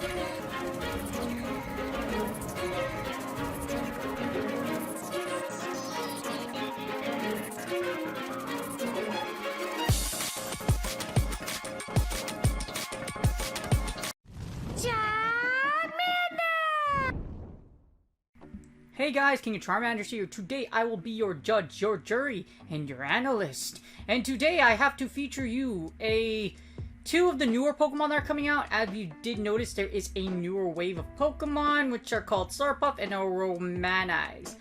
Hey guys, King of Charmander here. Today I will be your judge, your jury, and your analyst. And today I have to feature you two of the newer Pokemon that are coming out. As you did notice, there is a newer wave of Pokemon, which are called Slurpuff and Aromatisse.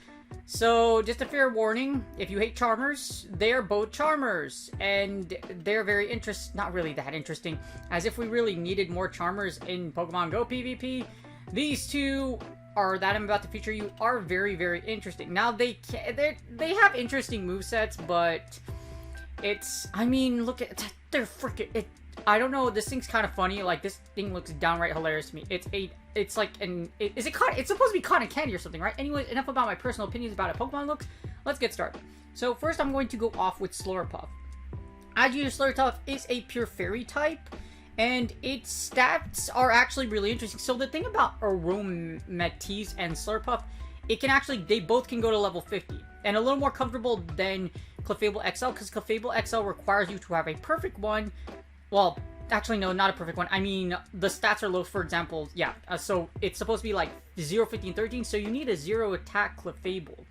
So, just a fair warning, if you hate Charmers, they're both Charmers. And they're very not really that interesting. As if we really needed more Charmers in Pokemon Go PvP, these two that I'm about to feature you are very, very interesting. Now, they have interesting movesets, but I mean, look at, they're freaking, I don't know, this thing's kind of funny. Like, this thing looks downright hilarious to me. It's like it's supposed to be cotton candy or something, right? Anyways, enough about my personal opinions about how Pokemon looks. Let's get started. So, first I'm going to go off with Slurpuff. As you know, Slurpuff is a pure fairy type, and its stats are actually really interesting. So the thing about Aromatisse and Slurpuff, they both can go to level 50. And a little more comfortable than Clefable XL, because Clefable XL requires you to have a perfect one. Well, actually no, not a perfect one. I mean, the stats are low, for example, yeah. So it's supposed to be like 0, 15, 13, so you need a 0 attack Clefable.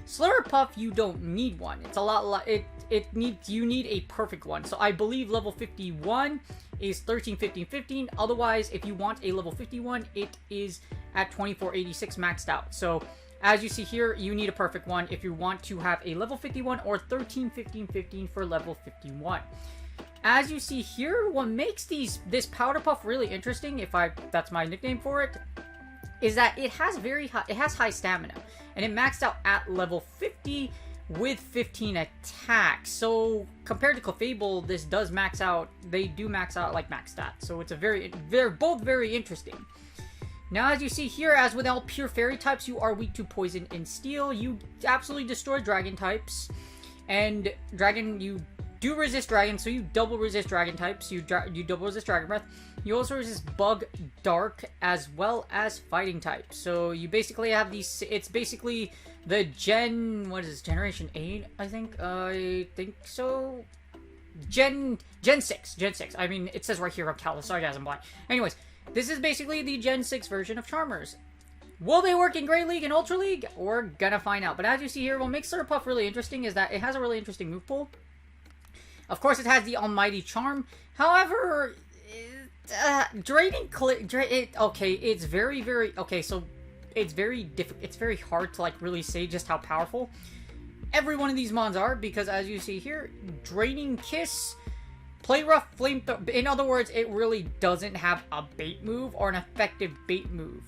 Slurpuff, you don't need one. It's a lot, you need a perfect one. So I believe level 51 is 13, 15, 15. Otherwise, if you want a level 51, it is at 2486 maxed out. So as you see here, you need a perfect one if you want to have a level 51 or 13, 15, 15 for level 51. As you see here, what makes this Powder Puff really interesting, that's my nickname for it, is that it has high stamina, and it maxed out at level 50 with 15 attacks. So compared to Clefable, this does max out. They do max out like max stats. So they're both very interesting. Now, as you see here, as with all pure fairy types, you are weak to poison and steel. You absolutely destroy dragon types, and you do resist dragon, so you double resist dragon types. You double resist dragon breath. You also resist bug, dark, as well as fighting types. So you basically have these. It's basically the generation 8, I think so. Gen 6. I mean, it says right here on Callus. Sorry guys, I'm blind. Anyways, this is basically the Gen 6 version of Charmers. Will they work in Great League and Ultra League? We're gonna find out. But as you see here, what makes Slurpuff really interesting is that it has a really interesting move pool. Of course, it has the Almighty Charm. However, it's very, very, okay, so it's very difficult. It's very hard to, like, really say just how powerful every one of these mons are, because as you see here, Draining Kiss, Play Rough, Flamethrower. In other words, it really doesn't have a bait move or an effective bait move.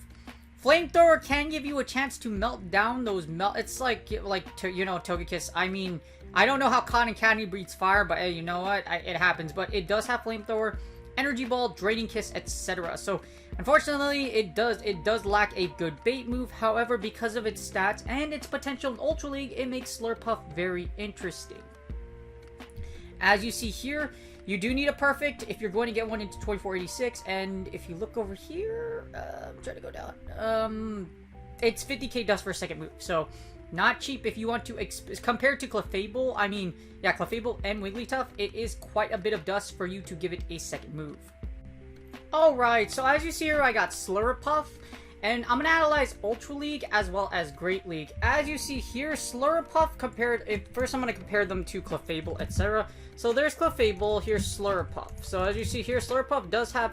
Flamethrower can give you a chance to melt down those it's like Togekiss. I mean, I don't know how Cotton Candy breathes fire, but hey, you know what? It happens. But it does have Flamethrower, Energy Ball, Draining Kiss, etc. So, unfortunately, it does lack a good bait move. However, because of its stats and its potential in Ultra League, it makes Slurpuff very interesting. As you see here, you do need a perfect if you're going to get one into 2486. And if you look over here, I'm trying to go down. It's 50k dust for a second move. So, not cheap if you want to, compared to Clefable, I mean, yeah, Clefable and Wigglytuff, it is quite a bit of dust for you to give it a second move. Alright, so as you see here, I got Slurpuff, and I'm going to analyze Ultra League as well as Great League. As you see here, Slurpuff first I'm going to compare them to Clefable, etc. So there's Clefable, here's Slurpuff. So as you see here, Slurpuff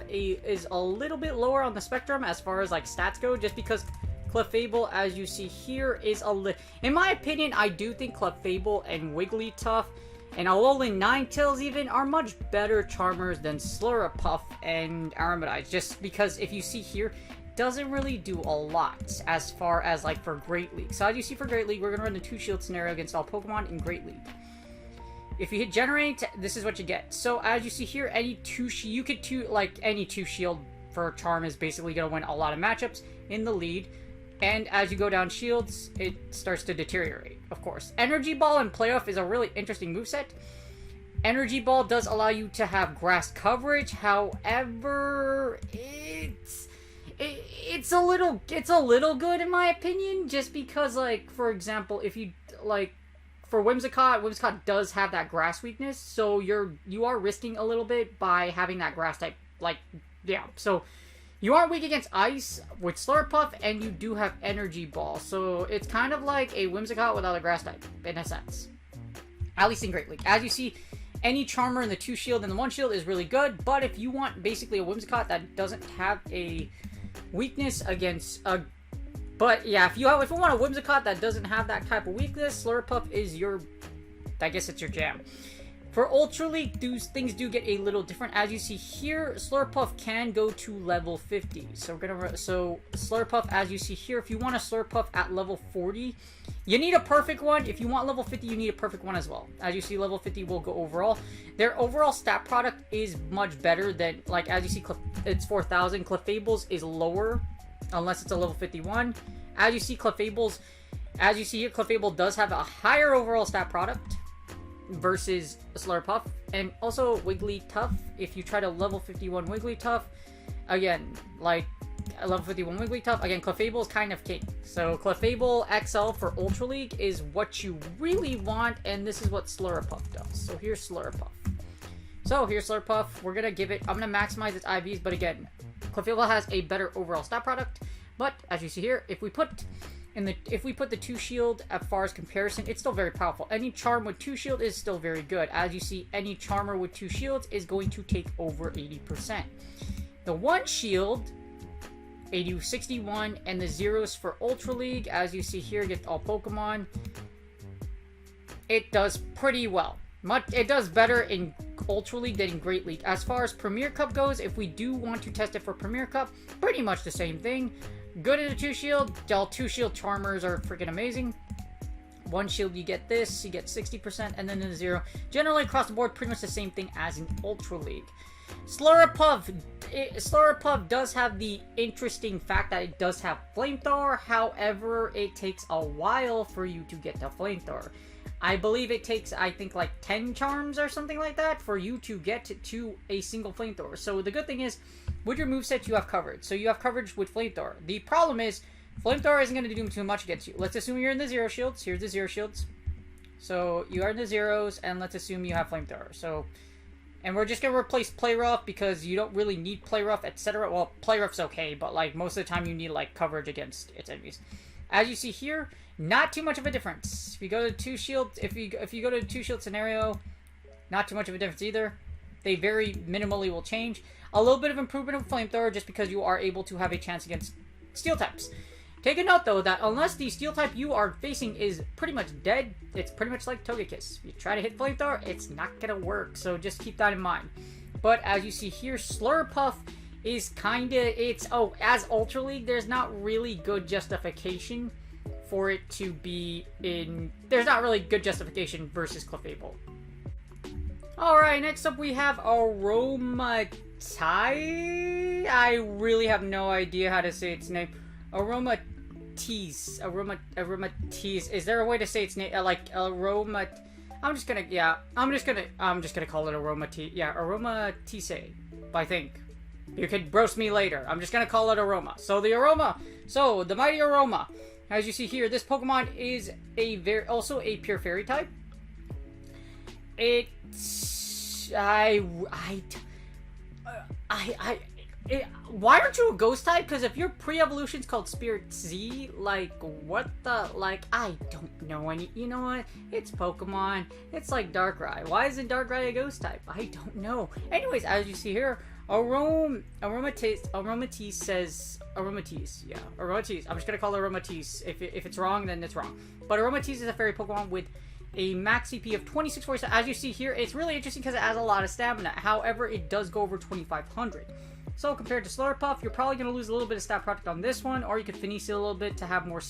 is a little bit lower on the spectrum as far as like stats go, just because Clefable, as you see here, is in my opinion, I do think Clefable and Wigglytuff and Alolan Ninetales even are much better Charmers than Slurpuff and Aromatisse, just because if you see here, it doesn't really do a lot as far as like for Great League. So as you see for Great League, we're going to run the 2-shield scenario against all Pokemon in Great League. If you hit Generate, this is what you get. So as you see here, any 2-shield for Charm is basically going to win a lot of matchups in the lead. And as you go down shields, it starts to deteriorate, of course. Energy Ball and Playoff is a really interesting moveset. Energy Ball does allow you to have grass coverage. However, it's a little good in my opinion, just because, like, for example, if you, like, for Whimsicott does have that grass weakness, so you are risking a little bit by having that grass type, like, yeah, so you aren't weak against ice with Slurpuff, and you do have Energy Ball, so it's kind of like a Whimsicott without a grass type, in a sense. At least in Great League. As you see, any Charmer in the 2 shield and the 1 shield is really good, but if you want basically a Whimsicott that doesn't have a weakness against a... But yeah, if you want a Whimsicott that doesn't have that type of weakness, Slurpuff is your... I guess it's your jam. For Ultra League, things do get a little different. As you see here, Slurpuff can go to level 50. So Slurpuff, as you see here, if you want a Slurpuff at level 40, you need a perfect one. If you want level 50, you need a perfect one as well. As you see, level 50 will go overall. Their overall stat product is much better than, like, as you see, it's 4,000. Clefable's is lower, unless it's a level 51. As you see, Clefable does have a higher overall stat product versus Slurpuff, and also Wigglytuff. If you try to level 51 Wigglytuff, again, like level 51 Wigglytuff, again, Clefable is kind of king. So Clefable XL for Ultra League is what you really want, and this is what Slurpuff does. So here's Slurpuff. We're gonna give it. I'm gonna maximize its IVs, but again, Clefable has a better overall stat product. But as you see here, if we put the 2 shield as far as comparison, it's still very powerful. Any charm with 2 shield is still very good. As you see, any charmer with 2 shields is going to take over 80%. The 1 shield, 61, and the zeros for Ultra League, as you see here, get all Pokemon. It does pretty well. It does better in Ultra League than in Great League. As far as Premier Cup goes, if we do want to test it for Premier Cup, pretty much the same thing. Good in a 2 shield. All 2 shield charmers are freaking amazing. 1 shield, you get this, you get 60%, and then in the 0. Generally across the board, pretty much the same thing as in Ultra League. Slurpuff does have the interesting fact that it does have Flamethrower. However, it takes a while for you to get to Flamethrower. I believe it takes, I think, like 10 charms or something like that for you to get to a single Flamethrower. So the good thing is, with your moveset, you have coverage. So you have coverage with Flamethrower. The problem is, Flamethrower isn't going to do too much against you. Let's assume you're in the 0 shields. Here's the 0 shields. So you are in the zeros, and let's assume you have Flamethrower. So, and we're just going to replace Play Rough because you don't really need Play Rough, etc. Well, Play Rough's okay, but like most of the time you need like coverage against its enemies. As you see here, not too much of a difference. If you go to 2 shield, if you go to a 2 shield scenario, not too much of a difference either. They very minimally will change. A little bit of improvement of Flamethrower just because you are able to have a chance against Steel types. Take a note though that unless the Steel type you are facing is pretty much dead, it's pretty much like Togekiss. If you try to hit Flamethrower, it's not gonna work. So just keep that in mind. But as you see here, Slurpuff is as Ultra League, there's not really good justification for it to be in... There's not really good justification versus Clefable. Alright, next up we have Aromatisse. I really have no idea how to say its name. Aromatisse. Aromatisse. Is there a way to say its name? Like, I'm just gonna call it Aromatisse. Yeah, Aromatisse, I think. You could roast me later. I'm just gonna call it Aroma. So the mighty Aroma. As you see here, this Pokemon is also a pure fairy type. Why aren't you a ghost type? Because if your pre-evolution's called Spirit Z, like, what the, like, I don't know any, you know what? It's Pokemon. It's like Darkrai. Why isn't Darkrai a ghost type? I don't know. Anyways, as you see here, Aromatisse says, Aromatisse, yeah, Aromatisse. I'm just gonna call it Aromatisse. If it's wrong, then it's wrong. But Aromatisse is a fairy Pokemon with a max CP of 2647. As you see here, it's really interesting because it has a lot of stamina. However, it does go over 2500. So compared to Slurpuff, you're probably going to lose a little bit of stat product on this one, or you could finish it a little bit to have more...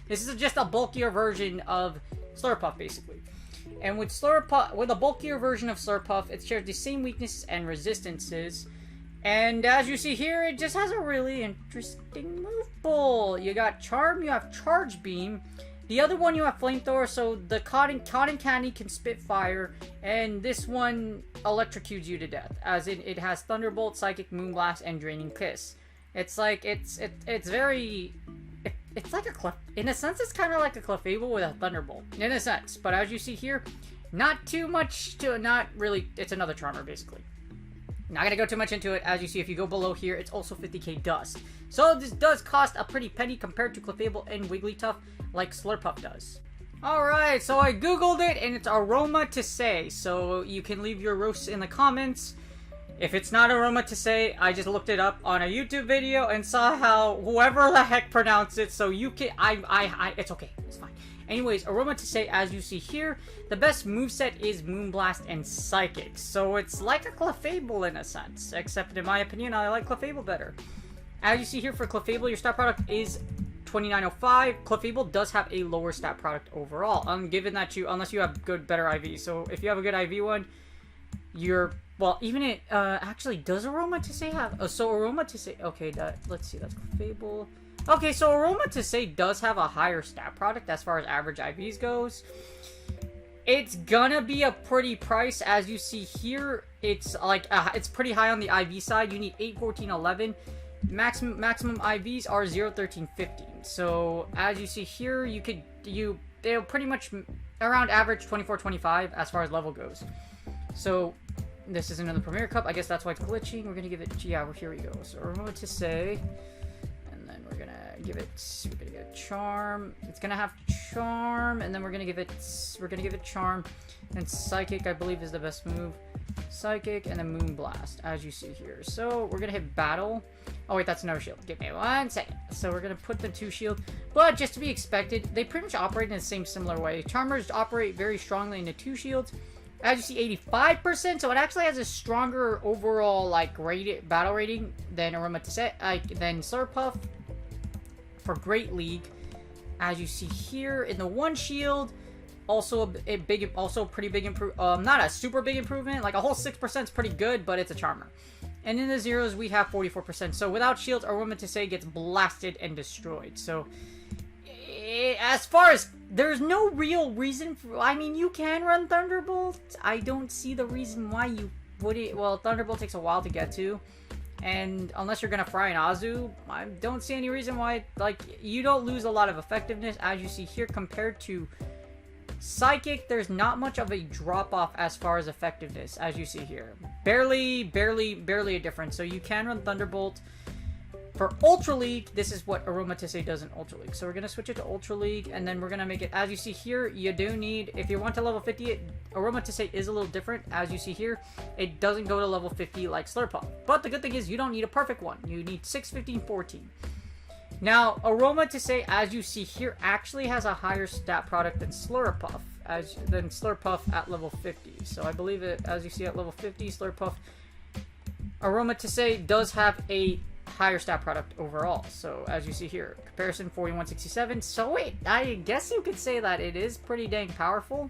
This is just a bulkier version of Slurpuff, basically. And with Slurpuff, with a bulkier version of Slurpuff, it shares the same weaknesses and resistances. And as you see here, it just has a really interesting move pool. You got Charm, you have Charge Beam. The other one you have Flamethrower, so the Cotton Candy can spit fire, and this one electrocutes you to death, as in it has Thunderbolt, Psychic, Moonblast, and Draining Kiss. It's like, it's very... It's like a in a sense, it's kind of like a Clefable with a Thunderbolt, in a sense. But as you see here, not too much to, not really, it's another Charmer, basically. Not gonna go too much into it. As you see, if you go below here, it's also 50k dust. So this does cost a pretty penny compared to Clefable and Wigglytuff, like Slurpuff does. Alright, so I googled it, and it's Aromatisse. So you can leave your roasts in the comments. If it's not Aromatisse, I just looked it up on a YouTube video and saw how whoever the heck pronounced it, so you can, it's okay, it's fine. Anyways, Aromatisse, as you see here, the best moveset is Moonblast and Psychic. So it's like a Clefable in a sense, except in my opinion, I like Clefable better. As you see here for Clefable, your stat product is 2905. Clefable does have a lower stat product overall, given that unless you have better IV. So if you have a good IV one, well, even it, actually, does Aromatisse have, so Aromatisse, okay, let's see, that's Clefable. Okay, so Aromatisse does have a higher stat product as far as average IVs goes. It's gonna be a pretty price, as you see here. It's like, it's pretty high on the IV side. You need 8, 14, 11. Maximum IVs are 0, 13, 15. So, as you see here, they're pretty much around average 24, 25 as far as level goes. So, this is another Premier Cup. I guess that's why it's glitching. We're gonna give it, yeah, here we go. So Aromatisse, and then we're gonna get a Charm. It's gonna have Charm, and then we're gonna give it Charm. And Psychic, I believe, is the best move. Psychic, and then Moonblast, as you see here. So we're gonna hit Battle. Oh wait, that's another shield. Give me 1 second. So we're gonna put the 2 shield, but just to be expected, they pretty much operate in the same similar way. Charmers operate very strongly into 2 shields. As you see, 85%, so it actually has a stronger overall, like, battle rating than Aromatisse, than Slurpuff for Great League. As you see here, in the 1 shield, also pretty big improvement, not a super big improvement, like a whole 6% is pretty good, but it's a Charmer. And in the zeros, we have 44%, so without shields, Aromatisse gets blasted and destroyed, so... As far as, there's no real reason for, I mean, you can run Thunderbolt. I don't see the reason why you wouldn't. Well, Thunderbolt takes a while to get to, and unless you're gonna fry an Azu, I don't see any reason why, like, you don't lose a lot of effectiveness, as you see here, compared to Psychic. There's not much of a drop-off as far as effectiveness, as you see here. Barely a difference, so you can run Thunderbolt. For Ultra League, this is what Aromatisse does in Ultra League. So we're going to switch it to Ultra League, and then we're going to make it, as you see here, you do need, if you want to level 50 it, Aromatisse is a little different. As you see here, it doesn't go to level 50 like Slurpuff. But the good thing is, you don't need a perfect one. You need 6, 15, 14. Now, Aromatisse, as you see here, actually has a higher stat product than Slurpuff, at level 50. So I believe it, as you see at level 50, Slurpuff, Aromatisse does have a higher stat product overall. So as you see here, comparison 4167. So I guess you could say that it is pretty dang powerful.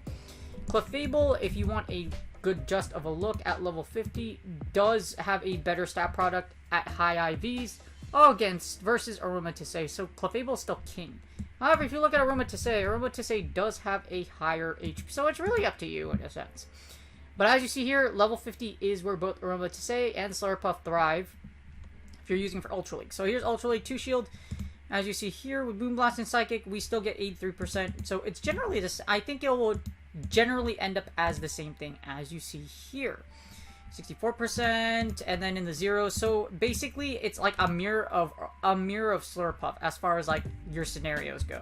Clefable, if you want a good just of a look at level 50, does have a better stat product at high IVs versus Aromatisse. So Clefable is still king. However, if you look at Aromatisse does have a higher HP. So it's really up to you in a sense. But as you see here, level 50 is where both Aromatisse and Slurpuff thrive if you're using for Ultra League. So here's Ultra League 2 shield. As you see here, with Moonblast and Psychic, we still get 83%. So it's generally this. I think it will generally end up as the same thing as you see here. 64%, and then in the zeros. So basically, it's like a mirror of Slurpuff as far as like your scenarios go.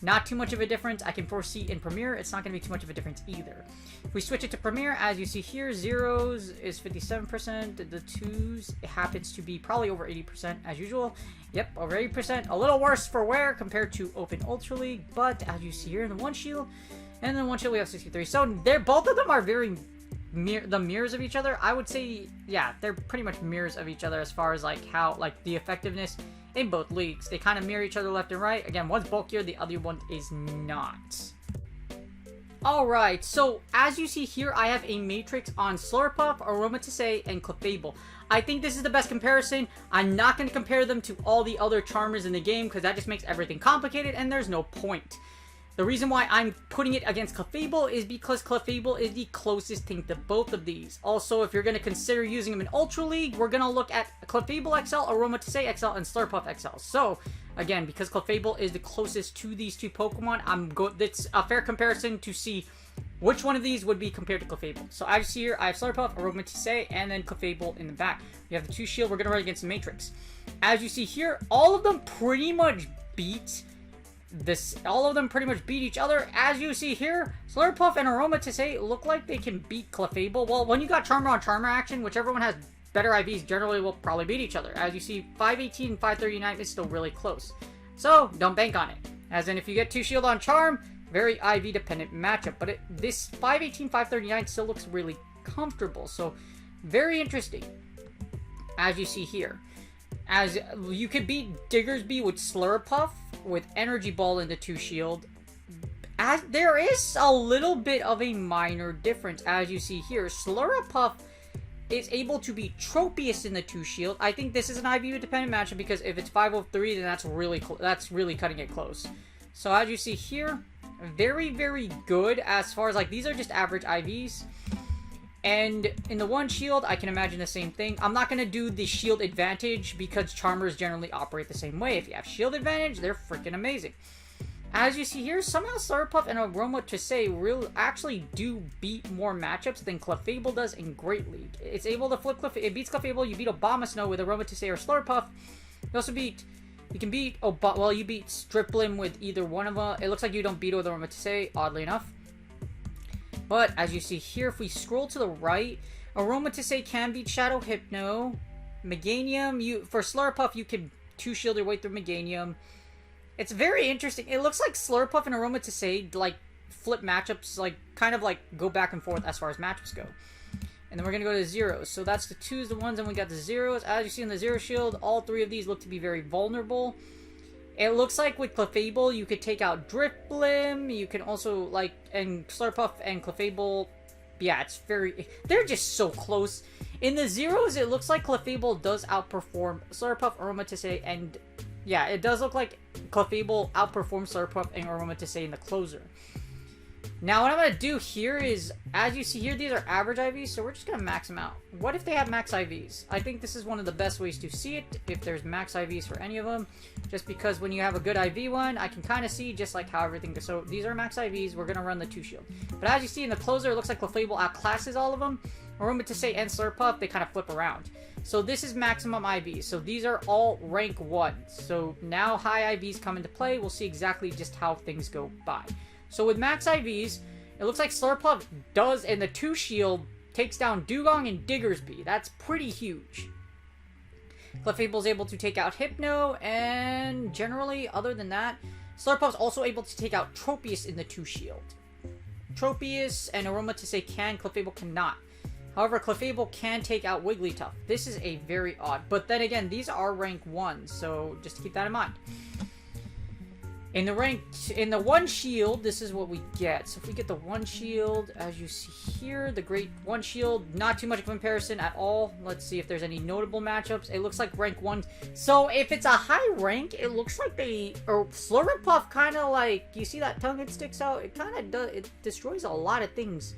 Not too much of a difference. I can foresee in Premier, it's not going to be too much of a difference either. If we switch it to Premier, as you see here, zeros is 57%. The twos happens to be probably over 80% as usual. Yep, over 80%. A little worse for wear compared to Open Ultra League, but as you see here in the 1 shield, and then 1 shield we have 63. So both of them are very the mirrors of each other. I would say, yeah, they're pretty much mirrors of each other as far as like how like the effectiveness in both leagues. They kind of mirror each other left and right. Again, one's bulkier, the other one is not. Alright, so as you see here, I have a matrix on Slurpuff, Aromatisse, and Clefable. I think this is the best comparison. I'm not going to compare them to all the other Charmers in the game because that just makes everything complicated and there's no point. The reason why I'm putting it against Clefable is because Clefable is the closest thing to both of these. Also, if you're going to consider using them in Ultra League, we're going to look at Clefable XL, Aromatisse XL, and Slurpuff XL. So, again, because Clefable is the closest to these two Pokemon, it's a fair comparison to see which one of these would be compared to Clefable. So as you see here, I have Slurpuff, Aromatisse, and then Clefable in the back. We have the 2 shield. We're going to run against the Matrix. As you see here, all of them pretty much beat each other. As you see here, Slurpuff and Aromatisse look like they can beat Clefable. Well, when you got Charmer on Charmer action, whichever one has better IVs generally will probably beat each other. As you see, 518 and 539 is still really close. So, don't bank on it. As in, if you get 2 shield on Charm, very IV dependent matchup. But this 518, 539 still looks really comfortable. So, very interesting. As you see here. As you could beat Diggersby with Slurpuff, with Energy Ball in the 2 shield. As there is a little bit of a minor difference. As you see here, Slurpuff is able to beat Tropius in the 2 shield. I think this is an IV dependent matchup because if it's 503, then that's really cutting it close. So as you see here, very, very good as far as like these are just average IVs. And in the 1 shield, I can imagine the same thing. I'm not going to do the shield advantage because Charmers generally operate the same way. If you have shield advantage, they're freaking amazing. As you see here, somehow Slurpuff and Aromatisse actually do beat more matchups than Clefable does in Great League. It's able to flip Clefable. It beats Clefable. You beat Abomasnow with Aromatisse or Slurpuff. You also beat... You can beat... you beat Striplim with either one of them. It looks like you don't beat it with Aromatisse, oddly enough. But, as you see here, if we scroll to the right, Aromatisse can beat Shadow Hypno. Meganium, for Slurpuff, you can 2-shield your way through Meganium. It's very interesting. It looks like Slurpuff and Aromatisse, like, flip matchups, like, kind of, like, go back and forth as far as matchups go. And then we're going to go to zeros. So that's the 2s, the 1s, and we got the zeros. As you see in the 0 shield, all 3 of these look to be very vulnerable. It looks like with Clefable, you could take out Drifblim. You can also, like, and Slurpuff and Clefable, yeah, they're just so close. In the zeros, it looks like Clefable does outperform Slurpuff, Aromatisse, and, yeah, it does look like Clefable outperforms Slurpuff and Aromatisse in the closer. Now, what I'm going to do here is, as you see here, these are average IVs, so we're just going to max them out. What if they have max IVs? I think this is one of the best ways to see it, if there's max IVs for any of them. Just because when you have a good IV one, I can kind of see just like how everything goes. So these are max IVs, we're going to run the 2 shield. But as you see in the closer, it looks like Clefable outclasses all of them. Aromatisse and Slurpuff, they kind of flip around. So this is maximum IVs. So these are all rank 1. So now high IVs come into play. We'll see exactly just how things go by. So with max IVs, it looks like Slurpuff does, in the 2 shield, takes down Dugong and Diggersby. That's pretty huge. Clefable's able to take out Hypno, and generally, other than that, Slurpuff's also able to take out Tropius in the 2 shield. Tropius and Aromatisse can, Clefable cannot. However, Clefable can take out Wigglytuff. This is a very odd, but then again, these are rank 1, so just keep that in mind. In the 1 shield, this is what we get. So if we get the 1 shield, as you see here, the great 1 shield, not too much of a comparison at all. Let's see if there's any notable matchups. It looks like rank 1. So if it's a high rank, it looks like Slurpuff kind of like, you see that tongue it sticks out? It kind of does, it destroys a lot of things.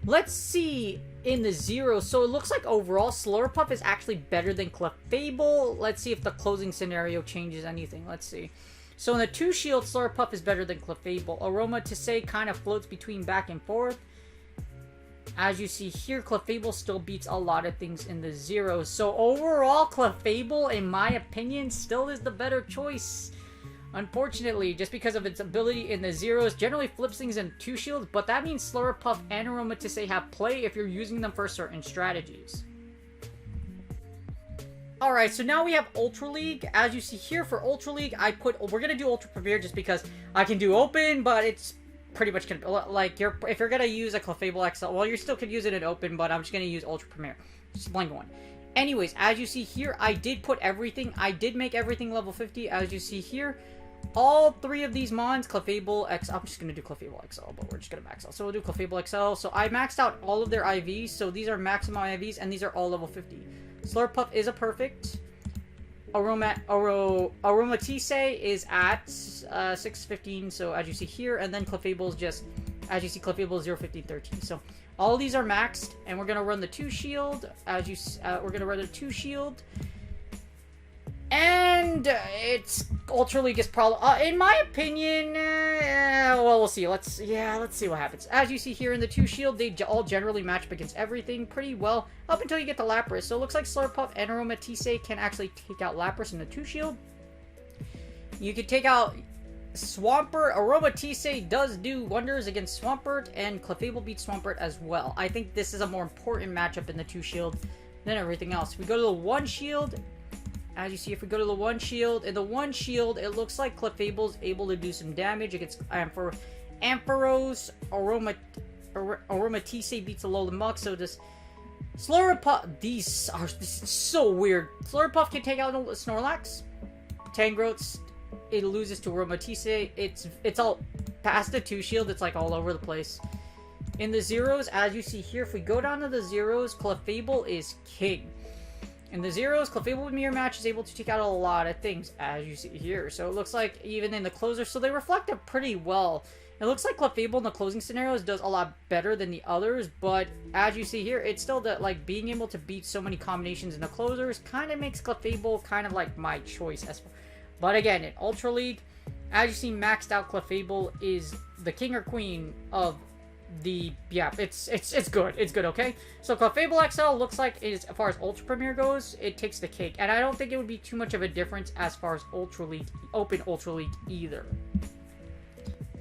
Let's see in the 0. So it looks like overall Slurpuff is actually better than Clefable. Let's see if the closing scenario changes anything. Let's see. So in the 2 shield, Slurpuff is better than Clefable. Aromatisse kind of floats between back and forth. As you see here, Clefable still beats a lot of things in the 0. So overall, Clefable, in my opinion, still is the better choice. Unfortunately, just because of its ability in the 0s, generally flips things in 2 shields, but that means Slurpuff and Aromatisse have play if you're using them for certain strategies. Alright, so now we have Ultra League. As you see here, for Ultra League, we're gonna do Ultra Premier just because I can do Open, but it's pretty much like, if you're gonna use a Clefable XL, well, you still could use it in Open, but I'm just gonna use Ultra Premier. Just blank one. Anyways, as you see here, I did put everything, I did make everything level 50, as you see here. All 3 of these mons, Clefable XL, I'm just going to do Clefable XL, but we're just going to max out. So we'll do Clefable XL. So I maxed out all of their IVs, so these are maximum IVs, and these are all level 50. Slurpuff is a perfect. Aromatisse is at 615, so as you see here, and then Clefable is just, as you see, Clefable is 01513. So all of these are maxed, and we're gonna run the 2 shield. As you, we're gonna run the 2 shield, and it's Ultra League is probably, in my opinion, well, we'll see. Let's see what happens. As you see here in the 2 shield, they all generally match up against everything pretty well, up until you get to Lapras. So it looks like Slurpuff and Aromatisse can actually take out Lapras in the 2 shield. You can take out Swampert. Aromatisse does do wonders against Swampert, and Clefable beats Swampert as well. I think this is a more important matchup in the 2 shield than everything else. If we go to the 1 shield, as you see, if we go to the 1 shield, in the 1 shield, it looks like Clefable's able to do some damage against Ampharos. Aromatisse beats Alolan Muk, so does Slurpuff. This is so weird. Slurpuff can take out Snorlax. Tangrowth, it loses to Aromatisse. It's all past the 2 shield, it's like all over the place. In the zeros, as you see here, if we go down to the zeros, Clefable is king. In the zeros, Clefable with Mirror Match is able to take out a lot of things, as you see here. So it looks like even in the closer, so they reflect it pretty well. It looks like Clefable in the closing scenarios does a lot better than the others, but as you see here, it's still that, like, being able to beat so many combinations in the closers kind of makes Clefable kind of like my choice. But again, in Ultra League, as you see, maxed out Clefable is the king or queen of the, yeah, it's good. It's good, okay? So Clefable XL looks like, as far as Ultra Premier goes, it takes the cake. And I don't think it would be too much of a difference as far as Ultra League, Open Ultra League either.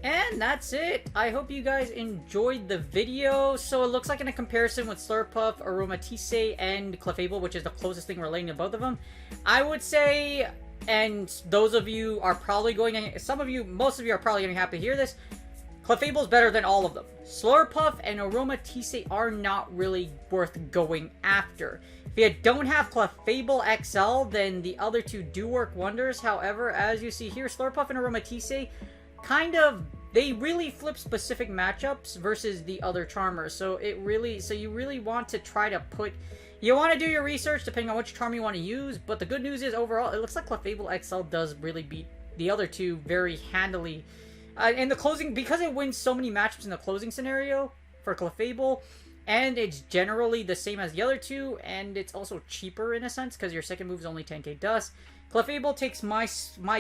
And that's it. I hope you guys enjoyed the video. So it looks like in a comparison with Slurpuff, Aromatisse, and Clefable, which is the closest thing relating to both of them, I would say, and those of you are probably going to, most of you are probably going to be happy to hear this, Clefable's better than all of them. Slurpuff and Aromatisse are not really worth going after. If you don't have Clefable XL, then the other 2 do work wonders. However, as you see here, Slurpuff and Aromatisse they really flip specific matchups versus the other Charmers. So you really want to try to you want to do your research depending on which Charmer you want to use. But the good news is, overall, it looks like Clefable XL does really beat the other 2 very handily. In the closing, because it wins so many matchups in the closing scenario for Clefable, and it's generally the same as the other 2, and it's also cheaper in a sense because your second move is only 10k dust. Clefable takes my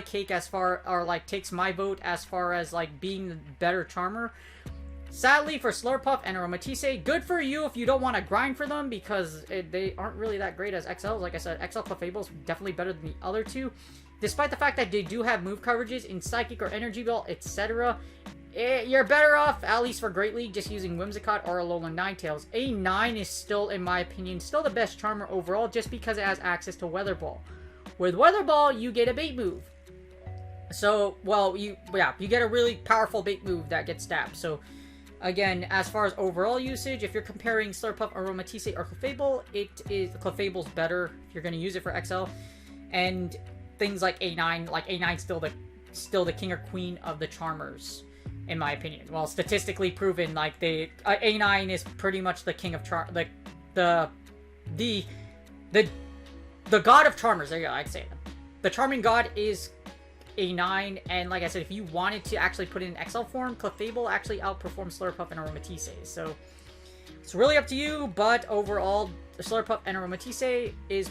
cake as far, or like takes my vote as far as like being the better Charmer. Sadly for Slurpuff and Aromatisse, good for you if you don't want to grind for them, because they aren't really that great as XLs. Like I said, XL Clefable is definitely better than the other 2. Despite the fact that they do have move coverages in Psychic or Energy Ball, etc., you're better off, at least for Great League, just using Whimsicott or Alolan Ninetales. A9 is still, in my opinion, still the best Charmer overall, just because it has access to Weather Ball. With Weather Ball, you get a bait move. So, well, you get a really powerful bait move that gets stabbed. So, again, as far as overall usage, if you're comparing Slurpuff, Aromatisse, or Clefable, Clefable's better if you're going to use it for XL. And things like A9, still the king or queen of the Charmers, in my opinion. Well, statistically proven, like A9 is pretty much the king of the god of Charmers. There you go, I'd say it. The Charming God is A9, and like I said, if you wanted to actually put it in XL form, Clefable actually outperforms Slurpuff and Aromatisse. So it's really up to you, but overall, Slurpuff and Aromatisse is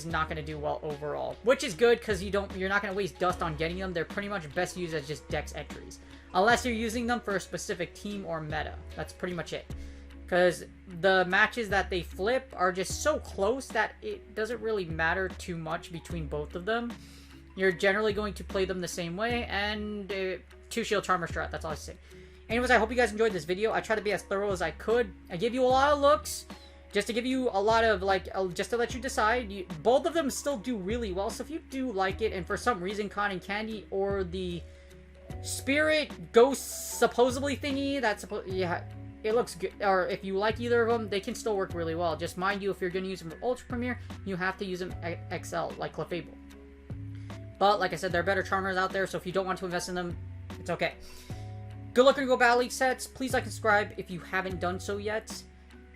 not going to do well overall, which is good because you're not going to waste dust on getting them. They're pretty much best used as just Dex entries, unless you're using them for a specific team or meta. That's pretty much it, because the matches that they flip are just so close that it doesn't really matter too much between both of them. You're generally going to play them the same way, and 2 shield Charmer strat. That's all I say. Anyways, I hope you guys enjoyed this video. I tried to be as thorough as I could. I gave you a lot of looks, just to give you a lot of, just to let you decide. Both of them still do really well, so if you do like it, and for some reason Cotton Candy or the Spirit Ghost supposedly thingy, it looks good, or if you like either of them, they can still work really well. Just mind you, if you're going to use them for Ultra Premier, you have to use them XL, like Clefable. But, like I said, there are better Charmers out there, so if you don't want to invest in them, it's okay. Good luck on Go Battle League sets. Please like and subscribe if you haven't done so yet.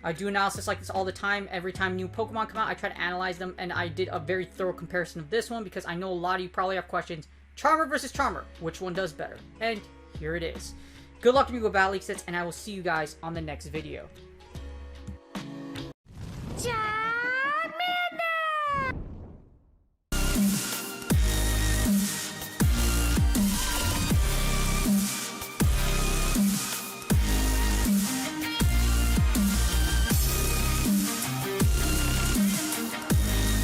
I do analysis like this all the time. Every time new Pokemon come out, I try to analyze them, and I did a very thorough comparison of this one because I know a lot of you probably have questions. Charmer versus Charmer, which one does better? And here it is. Good luck to you with Battle League sets, and I will see you guys on the next video.